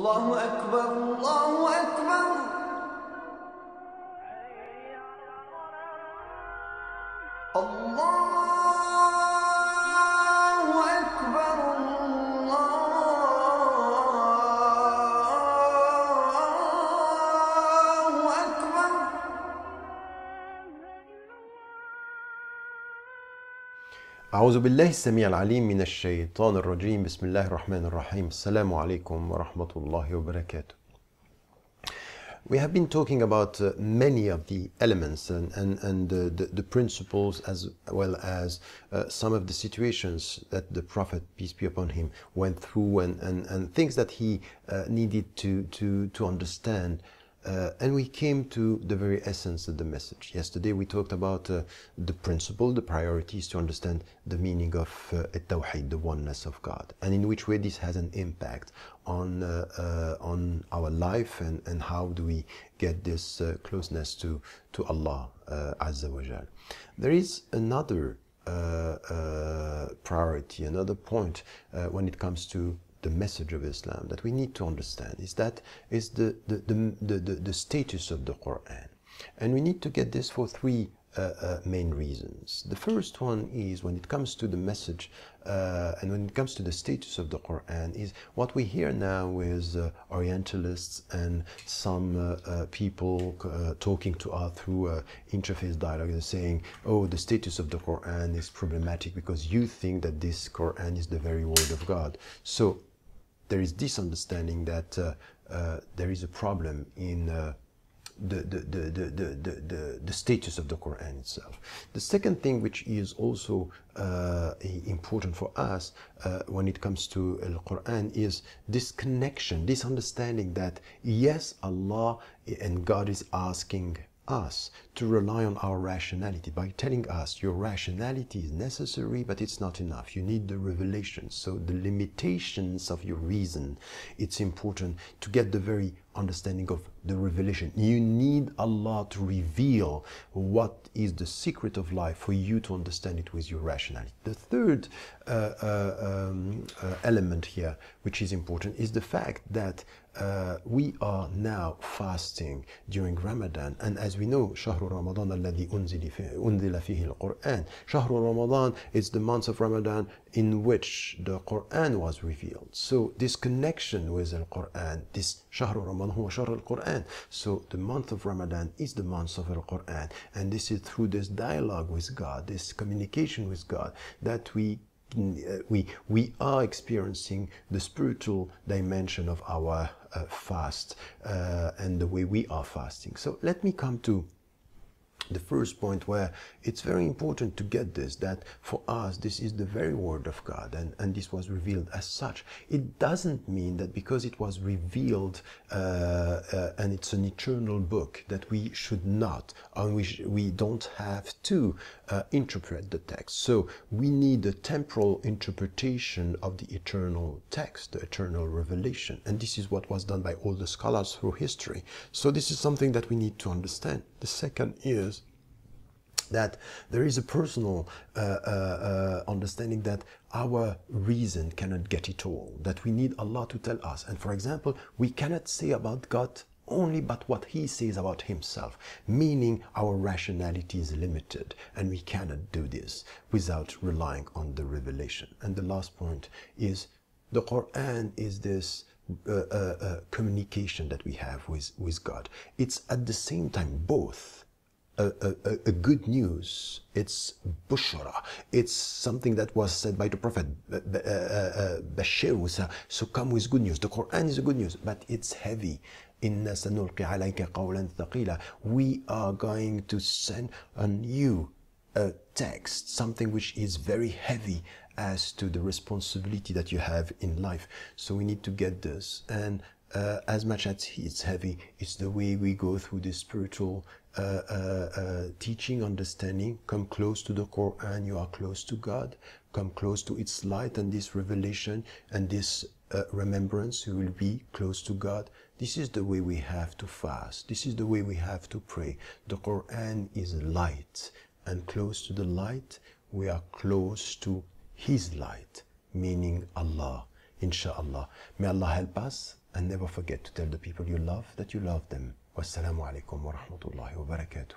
الله أكبر الله أكبر الله أكبر الله أكبر. أعوذ بالله السميع العليم من الشيطان الرجيم. بسم الله الرحمن الرحيم. السلام عليكم ورحمة الله وبركاته. We have been talking about many of the elements and the principles, as well as some of the situations that the Prophet, peace be upon him, went through and things that he needed to understand. And we came to the very essence of the message. Yesterday we talked about the principle, the priorities to understand the meaning of Tawheed, the oneness of God, and in which way this has an impact on our life and how do we get this closeness to Allah Azza wa Jal. There is another priority, another point when it comes to the message of Islam that we need to understand is the status of the Quran, and we need to get this for three main reasons. The first one is when it comes to the message and when it comes to the status of the Quran is what we hear now with Orientalists and some people talking to us through interfaith dialogue and saying, oh, the status of the Quran is problematic because you think that this Quran is the very word of God. So there is this understanding that there is a problem in the status of the Quran itself. The second thing, which is also important for us when it comes to the Quran, is this connection, this understanding that yes, Allah and God is asking us to rely on our rationality by telling us your rationality is necessary, but it's not enough. You need the revelation. So the limitations of your reason, it's important to get the very understanding of the revelation. You need Allah to reveal what is the secret of life for you to understand it with your rationality. The third element here, which is important, is the fact that we are now fasting during Ramadan, and as we know, شهر رمضان الذي أنزل فيه القرآن. شهر Ramadan is the month of Ramadan in which the Quran was revealed. So this connection with the Quran, this شهر رمضان هو شهر القرآن. So the month of Ramadan is the month of the Quran, and this is through this dialogue with God, this communication with God, that we are experiencing the spiritual dimension of our fast and the way we are fasting. So let me come to the first point, where it's very important to get this, that for us this is the very word of God, and this was revealed as such. It doesn't mean that because it was revealed and it's an eternal book that we should not, or we don't have to interpret the text. So we need a temporal interpretation of the eternal text, the eternal revelation, and this is what was done by all the scholars through history. So this is something that we need to understand. The second is that there is a personal understanding that our reason cannot get it all, that we need Allah to tell us. And for example, we cannot say about God only but what He says about Himself, meaning our rationality is limited, and we cannot do this without relying on the revelation. And the last point is the Quran is this communication that we have with God. It's at the same time both a good news, it's bushra, it's something that was said by the Prophet, Bashir, so come with good news. The Quran is a good news, but it's heavy. إِنَّا سَنُلْقِي عَلَيْكَ قَوْلًا ثَقِيلًا. We are going to send on you a text, something which is very heavy as to the responsibility that you have in life. So we need to get this, and as much as it's heavy, it's the way we go through this spiritual teaching, understanding. Come close to the Quran, you are close to God. Come close to its light and this revelation and this remembrance, you will be close to God. This is the way we have to fast. This is the way we have to pray. The Quran is light, and close to the light, we are close to His light, meaning Allah. Inshallah. May Allah help us and never forget to tell the people you love that you love them. Wassalamu alaikum wa rahmatullahi wa barakatuh.